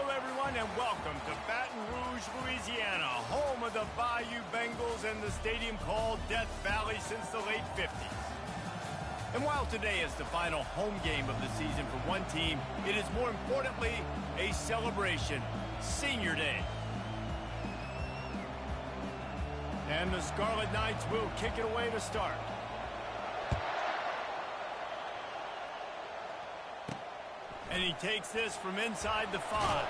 Hello, everyone, and welcome to Baton Rouge, Louisiana, home of the Bayou Bengals and the stadium called Death Valley since the late 50s. And while today is the final home game of the season for one team, it is more importantly a celebration, Senior Day. And the Scarlet Knights will kick it away to start. And he takes this from inside the 5.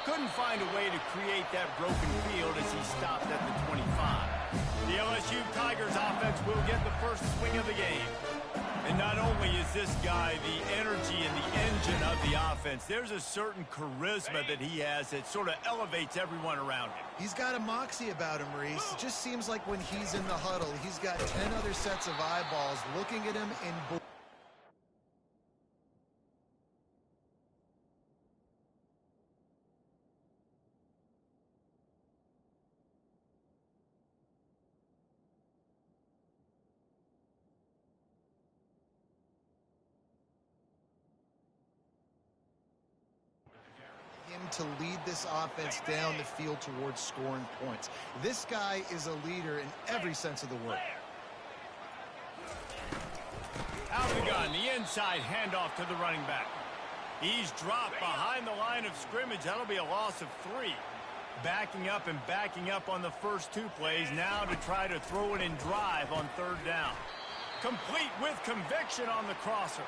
Couldn't find a way to create that broken field as he stopped at the 25. The LSU Tigers offense will get the first swing of the game. And not only is this guy the energy and the engine of the offense, there's a certain charisma that he has that sort of elevates everyone around him. He's got a moxie about him, Reese. It just seems like when he's in the huddle, he's got 10 other sets of eyeballs looking at him in to lead this offense down the field towards scoring points. This guy is a leader in every sense of the word. Out of the gun, the inside handoff to the running back. He's dropped behind the line of scrimmage. That'll be a loss of 3. Backing up and backing up on the first 2 plays, now to try to throw it in drive on 3rd down. Complete with conviction on the crosser.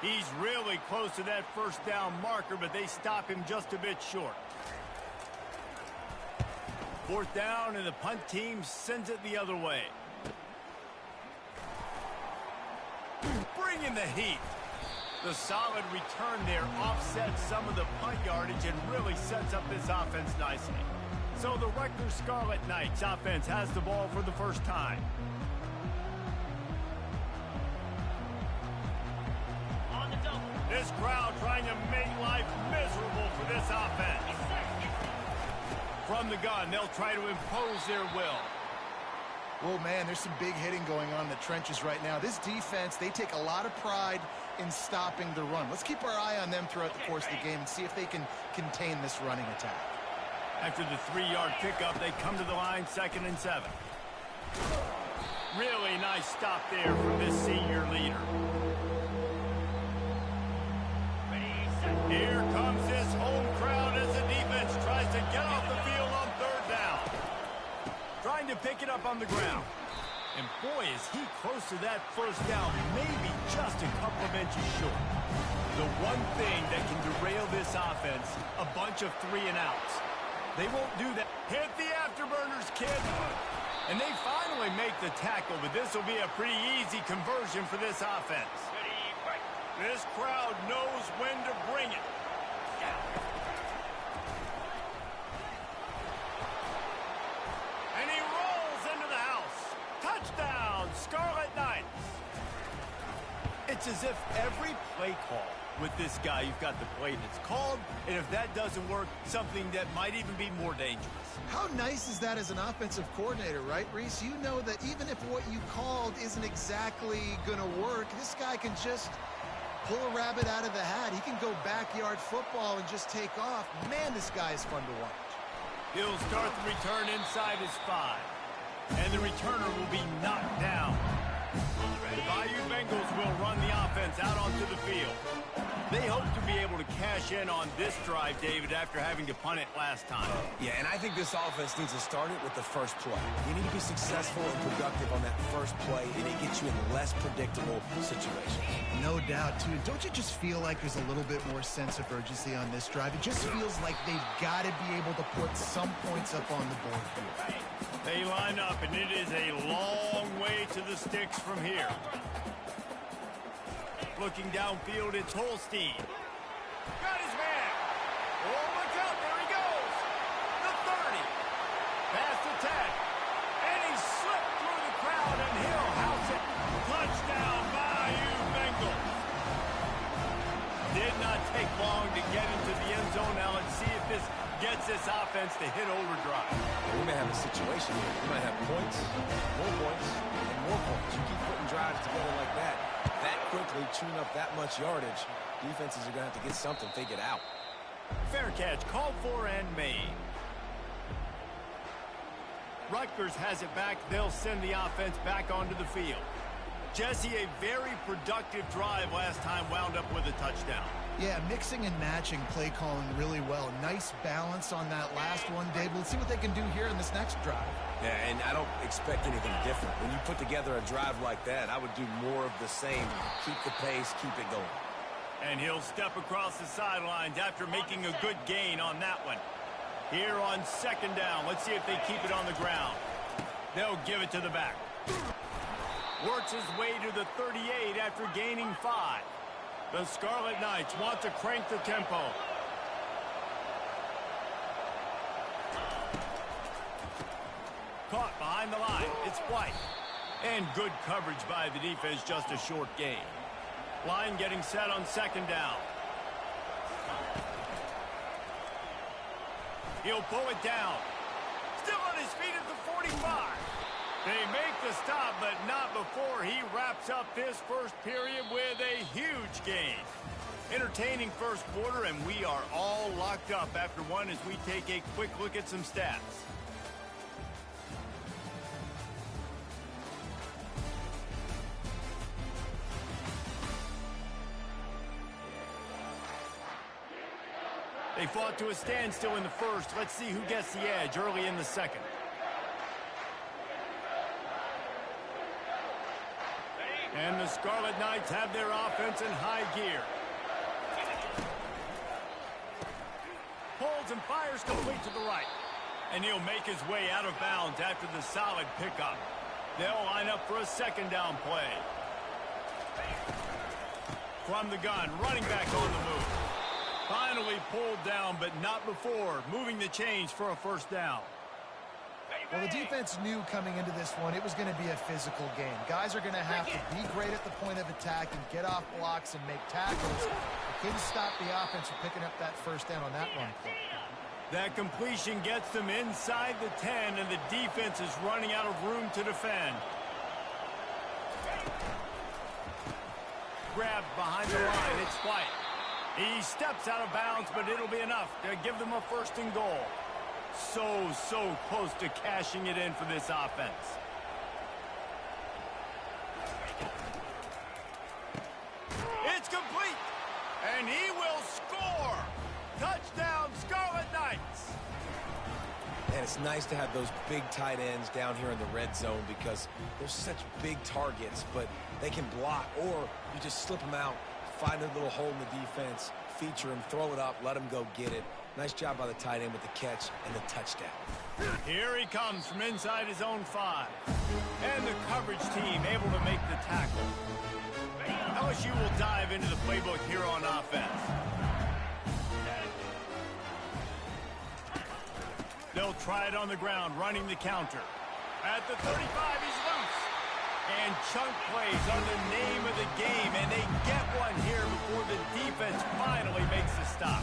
He's really close to that first down marker, but they stop him just a bit short. 4th down, and the punt team sends it the other way. Bringing the heat. The solid return there offsets some of the punt yardage and really sets up this offense nicely. So the Rutgers Scarlet Knights offense has the ball for the first time. This crowd trying to make life miserable for this offense. From the gun, they'll try to impose their will. Oh, man, there's some big hitting going on in the trenches right now. This defense, they take a lot of pride in stopping the run. Let's keep our eye on them throughout the course of the game and see if they can contain this running attack. After the 3-yard pickup, they come to the line, 2nd and 7. Really nice stop there from this senior leader. Here comes this home crowd as the defense tries to get off the field on 3rd down. Trying to pick it up on the ground. And boy, is he close to that first down, maybe just a couple of inches short. The one thing that can derail this offense, a bunch of 3-and-outs. They won't do that. Hit the afterburners, kid. And they finally make the tackle, but this will be a pretty easy conversion for this offense. This crowd knows when to bring it. And he rolls into the house. Touchdown, Scarlet Knights. It's as if every play call with this guy, you've got the play that's called, and if that doesn't work, something that might even be more dangerous. How nice is that as an offensive coordinator, right, Reese? You know that even if what you called isn't exactly going to work, this guy can just pull a rabbit out of the hat. He can go backyard football and just take off. Man, this guy is fun to watch. He'll start the return inside his 5. And the returner will be knocked down. The Bayou Bengals will run the offense out onto the field. They hope to be able to cash in on this drive, David, after having to punt it last time. Yeah, and I think this offense needs to start it with the first play. You need to be successful and productive on that first play, and it gets you in less predictable situations. No doubt, too. Don't you just feel like there's a little bit more sense of urgency on this drive? It just feels like they've got to be able to put some points up on the board here. They line up, and it is a long way to the sticks from here. Looking downfield, it's Holstein. Got his man. Oh, look out, there he goes. The 30. Past the 10. And he slipped through the crowd, and he'll house it. Touchdown, Bayou Bengals. Did not take long to get into the end zone. Now let's see if this gets this offense to hit overdrive. We may have a situation here. We might have points, and more points. You keep putting drives together like that quickly, chewing up that much yardage, defenses are going to have to get something figured out. Fair catch, called for and made. Rutgers has it back. They'll send the offense back onto the field. Jesse, a very productive drive last time, wound up with a touchdown. Yeah, mixing and matching play calling really well. Nice balance on that last one, Dave. Let's see what they can do here in this next drive. Yeah, and I don't expect anything different. When you put together a drive like that, I would do more of the same. Keep the pace, keep it going. And he'll step across the sidelines after making a good gain on that one. Here on second down, let's see if they keep it on the ground. They'll give it to the back. Works his way to the 38 after gaining 5. The Scarlet Knights want to crank the tempo. Caught behind the line. It's White. And good coverage by the defense, just a short gain. Line getting set on second down. He'll pull it down. Still on his feet at the 45. They make the stop, but not before he wraps up this first period with a huge gain. Entertaining first quarter, and we are all locked up after one as we take a quick look at some stats. They fought to a standstill in the first. Let's see who gets the edge early in the second. And the Scarlet Knights have their offense in high gear. Holds and fires complete to the right. And he'll make his way out of bounds after the solid pickup. They'll line up for a second down play. From the gun, running back on the move. Finally pulled down, but not before moving the chains for a first down. Well, the defense knew coming into this one it was going to be a physical game. Guys are going to have to be great at the point of attack and get off blocks and make tackles. They couldn't stop the offense from picking up that first down on that run play. That completion gets them inside the 10, and the defense is running out of room to defend. Grabbed behind the line. It's White. He steps out of bounds, but it'll be enough to give them a first and goal. So close to cashing it in for this offense. It's complete, and he will score. Touchdown, Scarlet Knights. And it's nice to have those big tight ends down here in the red zone because they're such big targets, but they can block, or you just slip them out, find a little hole in the defense, feature him, throw it up, let him go get it. Nice job by the tight end with the catch and the touchdown. Here he comes from inside his own 5. And the coverage team able to make the tackle. LSU will dive into the playbook here on offense. They'll try it on the ground, running the counter. At the 35, he's loose. And chunk plays are the name of the game, and they get one here before the defense finally makes the stop.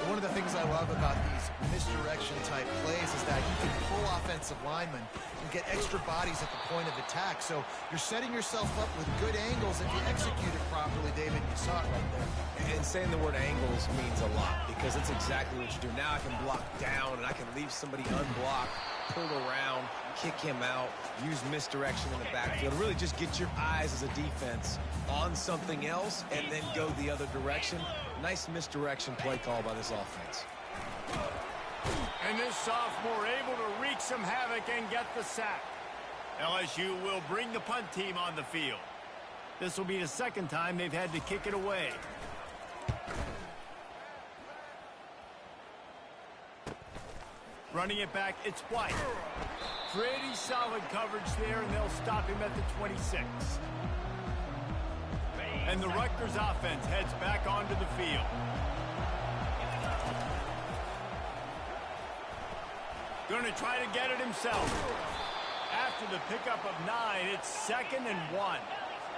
One of the things I love about these misdirection-type plays is that you can pull offensive linemen and get extra bodies at the point of attack. So you're setting yourself up with good angles if you execute it properly, David. You saw it right there. And saying the word angles means a lot because it's exactly what you do. Now I can block down, and I can leave somebody unblocked, pull around, kick him out, use misdirection in the backfield. Really just get your eyes as a defense on something else and then go the other direction. Nice misdirection play call by this offense. And this sophomore able to wreak some havoc and get the sack. LSU will bring the punt team on the field. This will be the second time they've had to kick it away. Running it back, it's White. Pretty solid coverage there, and they'll stop him at the 26. And the Rutgers offense heads back onto the field. Going to try to get it himself. After the pickup of 9, it's 2nd and 1.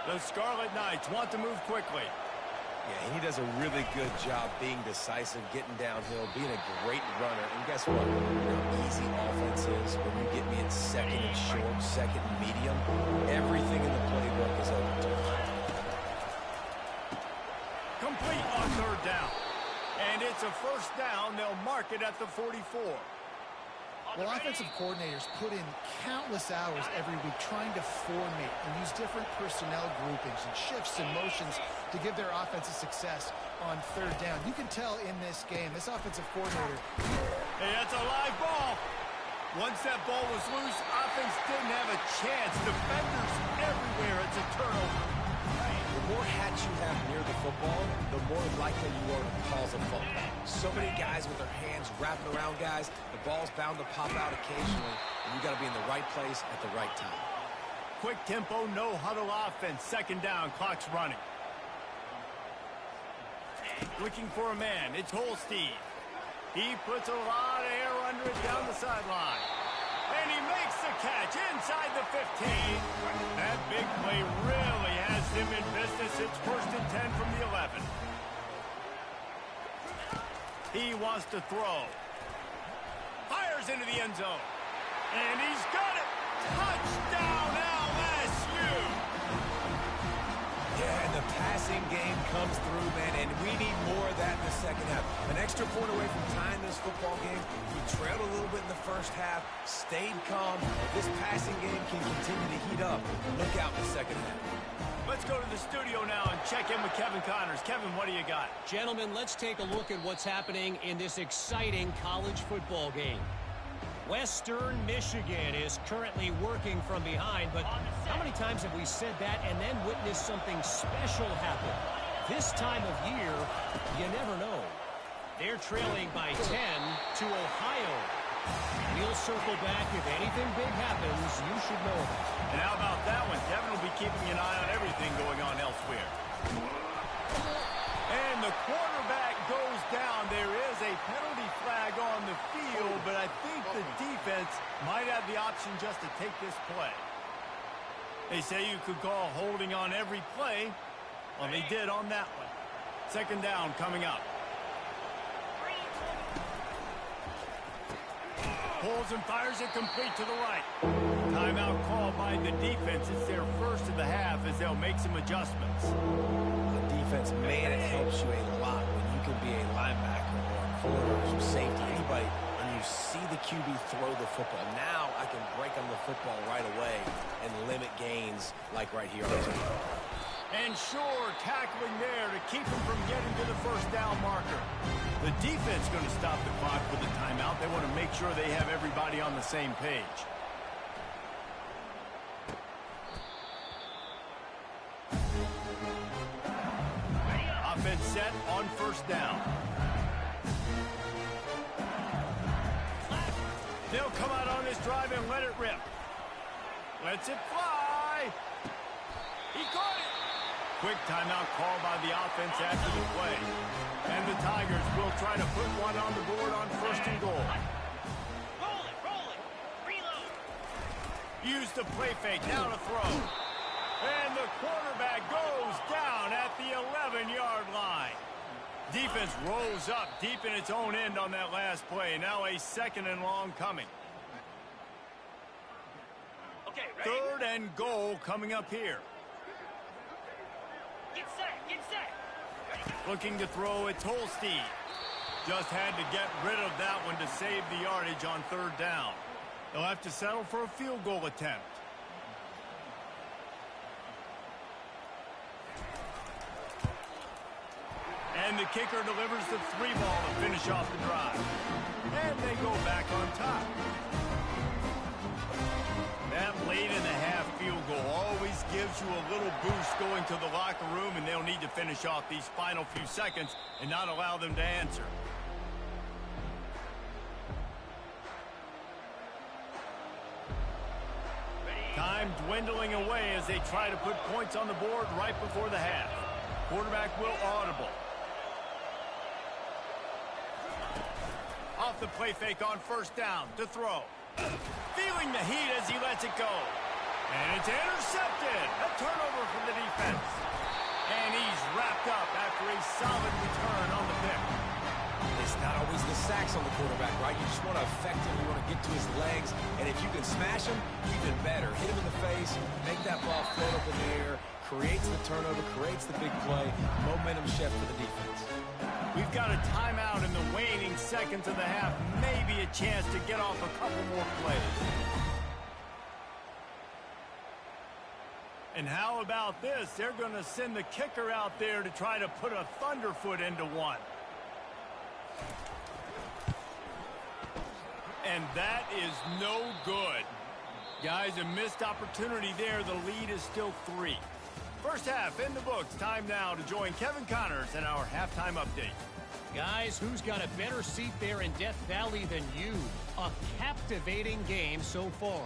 The Scarlet Knights want to move quickly. Yeah, he does a really good job being decisive, getting downhill, being a great runner. And guess what? You know how easy offense is when you get me in 2nd and short, 2nd and medium. Everything in the playbook is open to him. Complete on 3rd down. And it's a first first down. They'll mark it at the 44. Well, offensive coordinators put in countless hours every week trying to formate and use different personnel groupings and shifts and motions to give their offensive success on third down. You can tell in this game, this offensive coordinator... Hey, that's a live ball. Once that ball was loose, offense didn't have a chance. Defenders everywhere. It's a turnover. The more hats you have near the football, the more likely you are to cause a fumble. So many guys with their hands wrapping around guys, the ball's bound to pop out occasionally, and you got to be in the right place at the right time. Quick tempo, no huddle offense. Second down, clock's running. Looking for a man, it's Holstein. He puts a lot of air under it down the sideline. And he makes the catch inside the 15. That big play really has him in business. It's 1st and 10 from the 11. He wants to throw. Fires into the end zone. And he's got it. Touchdown, LSU. Yeah, and the passing game comes through, man, and we need more of that in the second half. An extra point away from tying this football game. We trailed a little bit in the first half, stayed calm. This passing game can continue to heat up. Look out in the second half. Let's go to the studio now and check in with Kevin Connors. Kevin, what do you got? Gentlemen, let's take a look at what's happening in this exciting college football game. Western Michigan is currently working from behind, but how many times have we said that and then witnessed something special happen? This time of year, you never know. They're trailing by 10 to Ohio. We'll circle back. If anything big happens, you should know about it. And how about that one? Devin will be keeping an eye on everything going on elsewhere. And the quarterback goes down. There is a penalty flag on the field, but I think the defense might have the option just to take this play. They say you could call holding on every play. Well, they did on that one. Second down coming up. Pulls and fires it complete to the right. Timeout called by the defense. It's their first of the half as they'll make some adjustments. Defense, man, it helps you a lot when you can be a linebacker or a corner or safety, anybody, and you see the QB throw the football. Now I can break on the football right away and limit gains like right here. And sure, tackling there to keep him from getting to the first down marker. The defense going to stop the clock with a timeout. They want to make sure they have everybody on the same page. Offense set on first down. They'll come out on this drive and let it rip. Lets it fly. He caught it. Quick timeout called by the offense after the play. And the Tigers will try to put one on the board on 1st and goal. Roll it, reload. Use the play fake, now to throw. And the quarterback goes down at the 11-yard line. Defense rose up deep in its own end on that last play. Now a 2nd and long coming. Okay, ready? 3rd and goal coming up here. Get set. Looking to throw, it's Holstein. Just had to get rid of that one to save the yardage on 3rd down. They'll have to settle for a field goal attempt. And the kicker delivers the 3-ball to finish off the drive. And they go back on top. That late in the half field goal always gives you a little boost going to the locker room, and they'll need to finish off these final few seconds and not allow them to answer. Time dwindling away as they try to put points on the board right before the half. Quarterback will audible. Off the play fake on 1st down to throw. Feeling the heat as he lets it go. And it's intercepted. A turnover from the defense. And he's wrapped up after a solid return on the pick. It's not always the sacks on the quarterback, right? You just want to affect him. You want to get to his legs. And if you can smash him, even better. Hit him in the face, make that ball float up in the air, creates the turnover, creates the big play, momentum shift for the defense. We've got a timeout in the waning seconds of the half. Maybe a chance to get off a couple more plays. And how about this? They're going to send the kicker out there to try to put a thunderfoot into one. And that is no good. Guys, a missed opportunity there. The lead is still 3. First half in the books. Time now to join Kevin Connors in our halftime update. Guys, who's got a better seat there in Death Valley than you? A captivating game so far.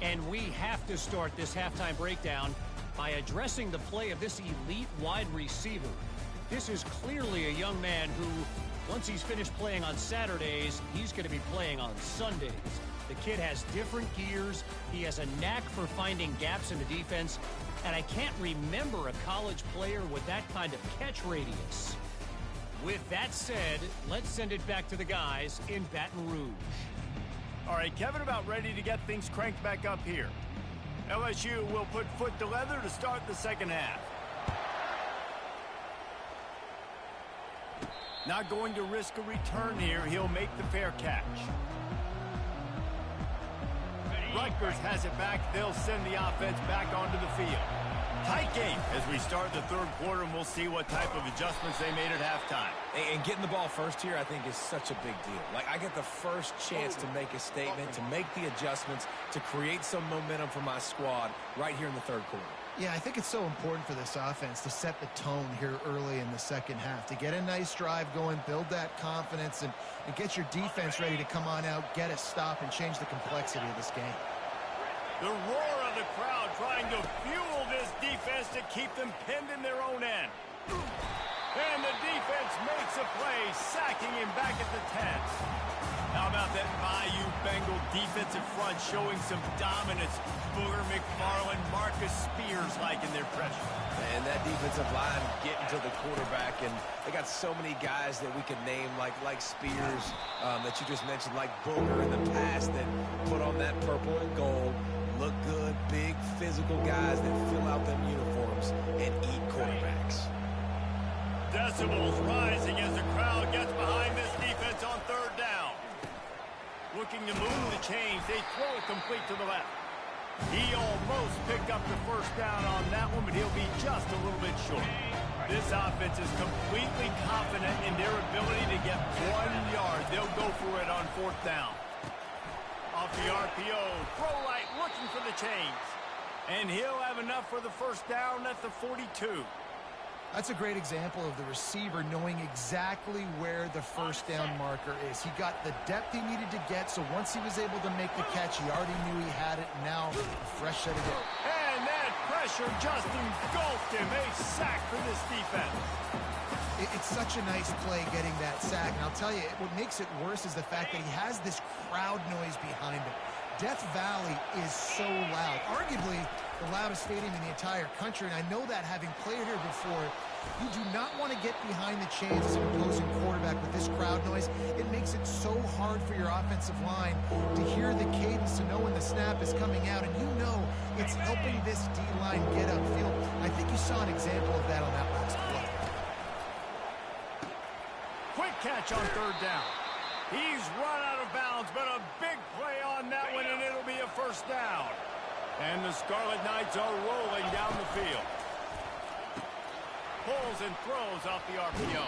And we have to start this halftime breakdown by addressing the play of this elite wide receiver. This is clearly a young man who, once he's finished playing on Saturdays, he's going to be playing on Sundays. The kid has different gears. He has a knack for finding gaps in the defense. And I can't remember a college player with that kind of catch radius. With that said, let's send it back to the guys in Baton Rouge. All right, Kevin, about ready to get things cranked back up here. LSU will put foot to leather to start the second half. Not going to risk a return here. He'll make the fair catch. Rutgers has it back. They'll send the offense back onto the field. Tight game as we start the third quarter, and we'll see what type of adjustments they made at halftime. And getting the ball first here, I think, is such a big deal. Like, I get the first chance to make a statement, to make the adjustments, to create some momentum for my squad right here in the third quarter. Yeah, I think it's so important for this offense to set the tone here early in the second half, to get a nice drive going, build that confidence, and get your defense ready to come on out, get a stop, and change the complexity of this game. The roar of the crowd trying to fuel this defense to keep them pinned in their own end. And the defense makes a play, sacking him back at the 10. How about that Bayou Bengal defensive front showing some dominance? Booger McFarland, Marcus Spears liking their pressure. And that defensive line getting to the quarterback, and they got so many guys that we could name like Spears that you just mentioned, like Booger in the past that put on that purple and gold, look good, big physical guys that fill out them uniforms and eat quarterbacks. Decibels rising as the crowd gets behind this defense on third down. Looking to move the chains. They throw it complete to the left. He almost picked up the first down on that one, but he'll be just a little bit short. This offense is completely confident in their ability to get 1 yard. They'll go for it on fourth down. Off the RPO, throw right, looking for the chains. And he'll have enough for the first down at the 42. That's a great example of the receiver knowing exactly where the first down marker is. He got the depth he needed to get, so once he was able to make the catch, he already knew he had it. Now, a fresh set of it. And that pressure just engulfed him. A sack for this defense. It's such a nice play getting that sack. And I'll tell you, what makes it worse is the fact that he has this crowd noise behind him. Death Valley is so loud, arguably the loudest stadium in the entire country, and I know that having played here before. You do not want to get behind the chains as an opposing quarterback with this crowd noise. It makes it so hard for your offensive line to hear the cadence, to know when the snap is coming out, and you know it's helping this D-line get upfield. I think you saw an example of that on that last play. Quick catch on third down. He's run out of bounds, but a big play on that one, and it'll be a first down. And the Scarlet Knights are rolling down the field. Pulls and throws off the RPO.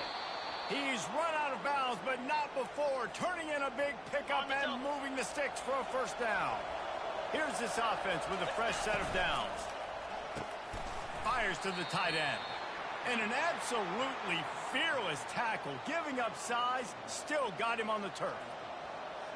He's run out of bounds, but not before. Turning in a big pickup and moving the sticks for a first down. Here's this offense with a fresh set of downs. Fires to the tight end. And an absolutely fearless tackle, giving up size, still got him on the turf.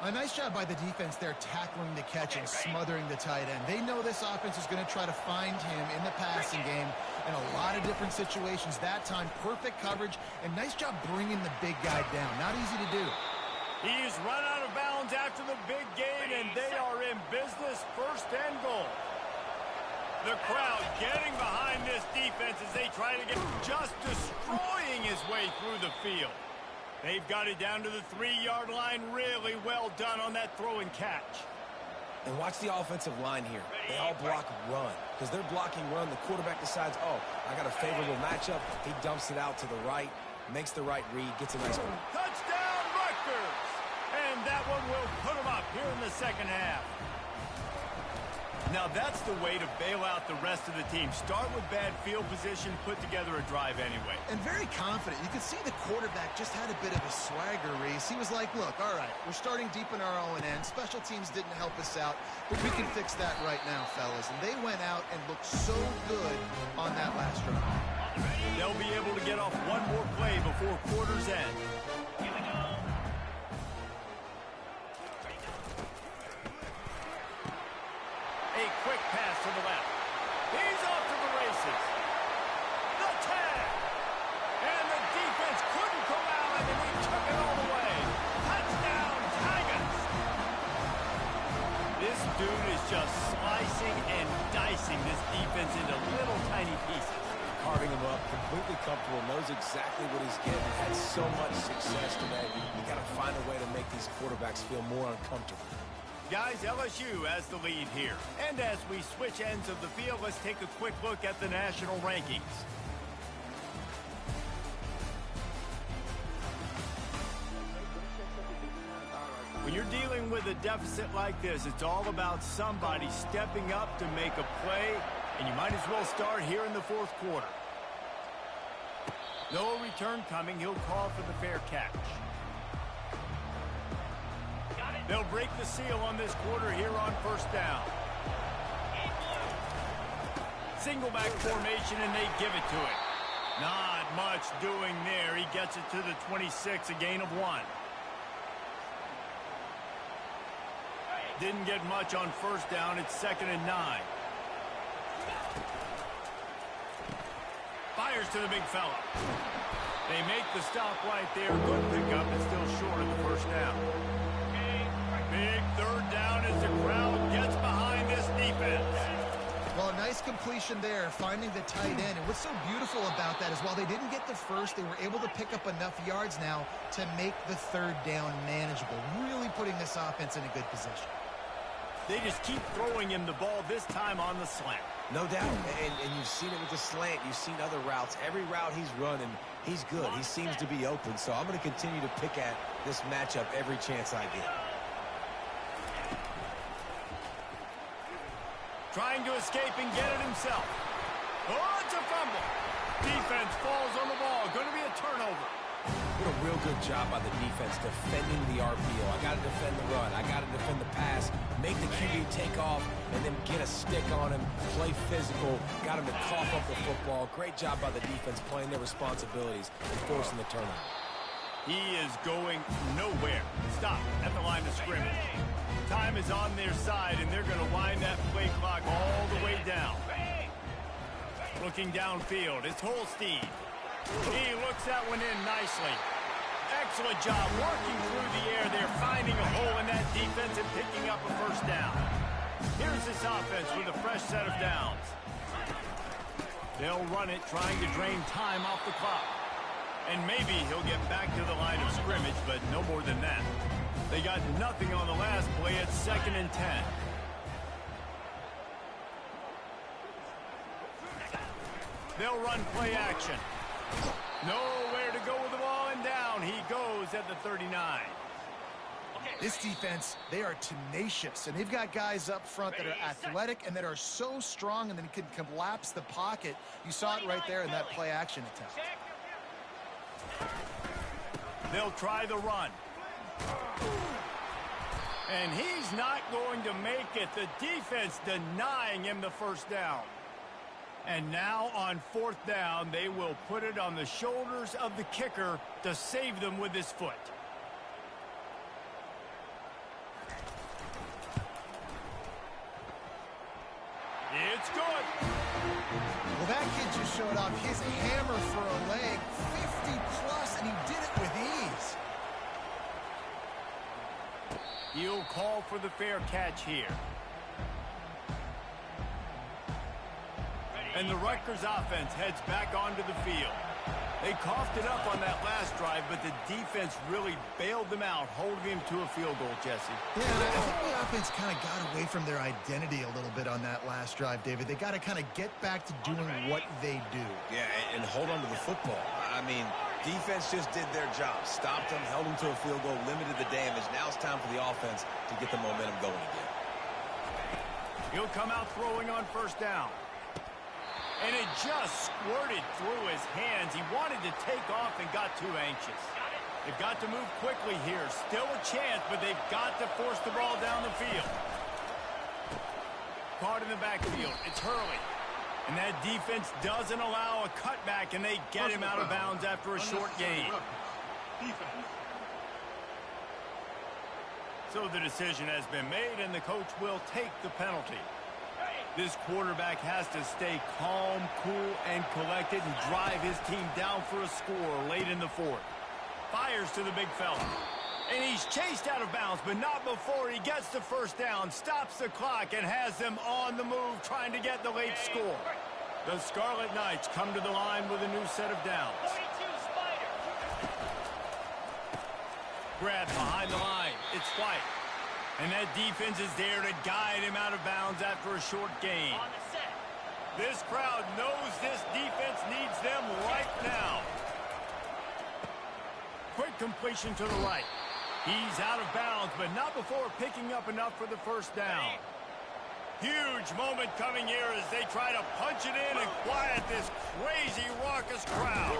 A nice job by the defense there, tackling the catch and smothering the tight end. They know this offense is going to try to find him in the passing game in a lot of different situations. That time, perfect coverage, and nice job bringing the big guy down. Not easy to do. He's run out of bounds after the big gain, and they are in business, first and goal. The crowd getting behind this defense as they try to get just destroying his way through the field. They've got it down to the 3-yard line. Really well done on that throw and catch. And watch the offensive line here. They all block run. Because they're blocking run, the quarterback decides, oh, I got a favorable matchup. He dumps it out to the right, makes the right read, gets a nice one. Touchdown, Rutgers! And that one will put them up here in the second half. Now that's the way to bail out the rest of the team. Start with bad field position, put together a drive anyway. And very confident. You could see the quarterback just had a bit of a swagger, Reese. He was like, look, all right, we're starting deep in our own end. Special teams didn't help us out, but we can fix that right now, fellas. And they went out and looked so good on that last drive. They'll be able to get off one more play before quarter's end. Here we go. A quick pass to the left. He's off to the races. The tag. And the defense couldn't corral him, and he took it all the way. Touchdown, Tigers. This dude is just slicing and dicing this defense into little tiny pieces. Carving him up, completely comfortable, knows exactly what he's getting. Had so much success today. You got to find a way to make these quarterbacks feel more uncomfortable. Guys, LSU has the lead here. And as we switch ends of the field, let's take a quick look at the national rankings. When you're dealing with a deficit like this, it's all about somebody stepping up to make a play, and you might as well start here in the fourth quarter. No return coming. He'll call for the fair catch. They'll break the seal on this quarter here on first down. Single back formation, and they give it to him. Not much doing there. He gets it to the 26, a gain of 1. Didn't get much on first down. It's 2nd and 9. Fires to the big fella. They make the stop right there. Good pickup, and still short of the first down. Big third down as the crowd gets behind this defense. Well, a nice completion there, finding the tight end. And what's so beautiful about that is while they didn't get the first, they were able to pick up enough yards now to make the third down manageable, really putting this offense in a good position. They just keep throwing him the ball, this time on the slant. No doubt, and you've seen it with the slant. You've seen other routes. Every route he's running, he's good. He seems to be open, so I'm going to continue to pick at this matchup every chance I get. Trying to escape and get it himself. Oh, it's a fumble. Defense falls on the ball. Going to be a turnover. What a real good job by the defense defending the RPO. I got to defend the run. I got to defend the pass. Make the QB take off and then get a stick on him. Play physical. Got him to cough up the football. Great job by the defense playing their responsibilities and forcing the turnover. He is going nowhere. Stop at the line of scrimmage. Time is on their side, and they're going to wind that play clock all the way down. Looking downfield, it's Holstein. He looks that one in nicely. Excellent job working through the air there, finding a hole in that defense and picking up a first down. Here's this offense with a fresh set of downs. They'll run it, trying to drain time off the clock. And maybe he'll get back to the line of scrimmage, but no more than that. They got nothing on the last play. It's 2nd and 10. They'll run play action. Nowhere to go with the ball, and down he goes at the 39. This defense, they are tenacious, and they've got guys up front that are athletic and that are so strong and then can collapse the pocket. You saw it right there in that play action attempt. They'll try the run. And he's not going to make it. The defense denying him the first down. And now on 4th down, they will put it on the shoulders of the kicker to save them with his foot. It's good. Well, that kid just showed off his hammer for a leg, 50-plus, and he did it with ease. He'll call for the fair catch here. And the Rutgers offense heads back onto the field. They coughed it up on that last drive, but the defense really bailed them out, holding him to a field goal, Jesse. Yeah, I think the offense kind of got away from their identity a little bit on that last drive, David. They got to kind of get back to doing what they do. Yeah, and hold on to the football. I mean, defense just did their job. Stopped them, held them to a field goal, limited the damage. Now it's time for the offense to get the momentum going again. He'll come out throwing on first down. And it just squirted through his hands. He wanted to take off and got too anxious. They've got to move quickly here. Still a chance, but they've got to force the ball down the field. Caught in the backfield. It's Hurley. And that defense doesn't allow a cutback, and they get him out of bounds after a short gain. So the decision has been made, and the coach will take the penalty. This quarterback has to stay calm, cool, and collected and drive his team down for a score late in the fourth. Fires to the big fella. And he's chased out of bounds, but not before he gets the first down, stops the clock, and has them on the move trying to get the late score. The Scarlet Knights come to the line with a new set of downs. 42 Spider. Grab behind the line. It's White. And that defense is there to guide him out of bounds after a short gain. On the set. This crowd knows this defense needs them right now. Quick completion to the right. He's out of bounds, but not before picking up enough for the first down. Huge moment coming here as they try to punch it in and quiet this crazy, raucous crowd.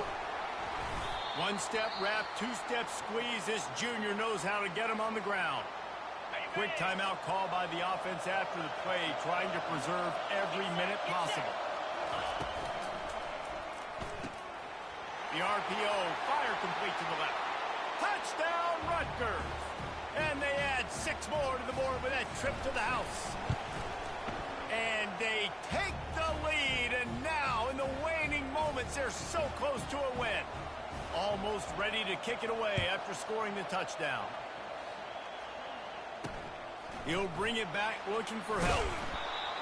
One-step wrap, two-step squeeze. This junior knows how to get him on the ground. Quick timeout call by the offense after the play, trying to preserve every minute possible. The RPO, fire complete to the left. Touchdown, Rutgers! And they add 6 more to the board with that trip to the house. And they take the lead, and now in the waning moments, they're so close to a win. Almost ready to kick it away after scoring the touchdown. He'll bring it back looking for help.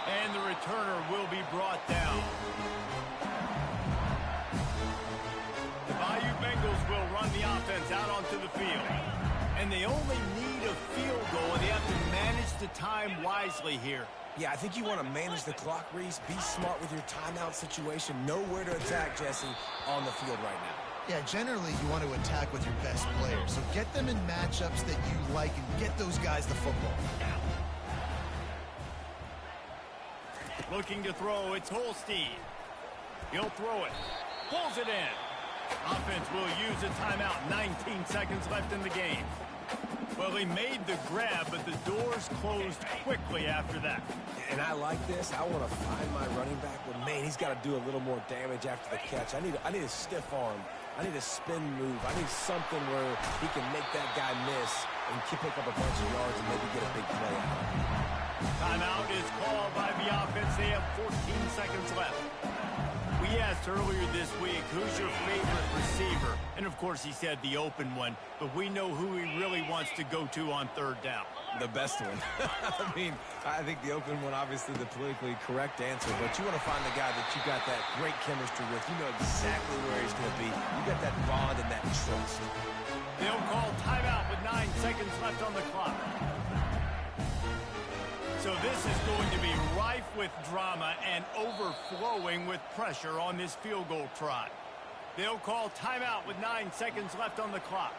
And the returner will be brought down. The Bayou Bengals will run the offense out onto the field. And they only need a field goal, and they have to manage the time wisely here. Yeah, I think you want to manage the clock, Reese. Be smart with your timeout situation. Know where to attack, Jesse, on the field right now. Yeah, generally you want to attack with your best players. So get them in matchups that you like and get those guys the football. Looking to throw, it's Holstein. He'll throw it. Pulls it in. Offense will use a timeout. 19 seconds left in the game. Well, he made the grab, but the doors closed quickly after that. And I like this. I want to find my running back, but man, he's got to do a little more damage after the catch. I need a stiff arm. I need a spin move. I need something where he can make that guy miss and pick up a bunch of yards and maybe get a big play out. Timeout is called by the offense. They have 14 seconds left. We asked earlier this week, who's your favorite receiver? And, of course, he said the open one, but we know who he really wants to go to on third down. The best one. I mean, I think the open one, obviously the politically correct answer, but you want to find the guy that you got that great chemistry with. You know exactly where he's going to be. You got that bond and that trust. They'll call timeout with 9 seconds left on the clock. So this is going to be rife with drama and overflowing with pressure on this field goal try. They'll call timeout with 9 seconds left on the clock.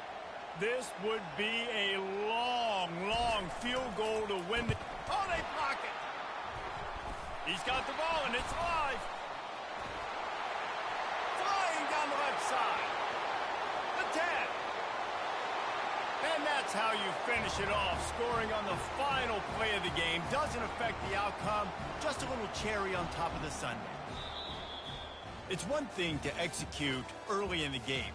This would be a long, long field goal to win. Oh, they block it. He's got the ball, and it's live. Flying down the left side. The 10. And that's how you finish it off. Scoring on the final play of the game doesn't affect the outcome. Just a little cherry on top of the sundae. It's one thing to execute early in the game.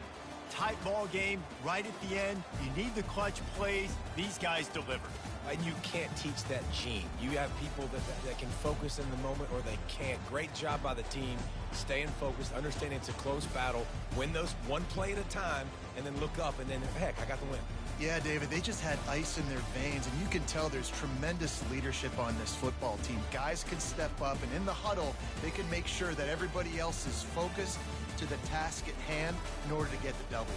Tight ball game, right at the end. You need the clutch plays. These guys deliver. And you can't teach that gene. You have people that can focus in the moment or they can't. Great job by the team staying focused, understanding it's a close battle, win those one play at a time, and then look up, and then, heck, I got the win. Yeah, David, they just had ice in their veins, and you can tell there's tremendous leadership on this football team. Guys can step up, and in the huddle, they can make sure that everybody else is focused to the task at hand in order to get the W.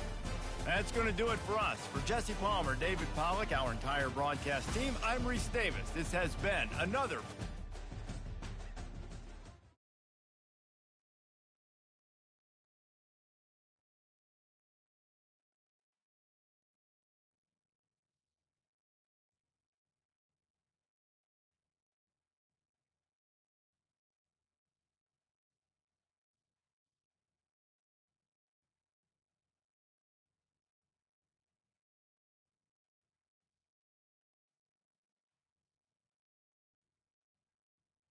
That's going to do it for us. For Jesse Palmer, David Pollack, our entire broadcast team, I'm Reese Davis. This has been another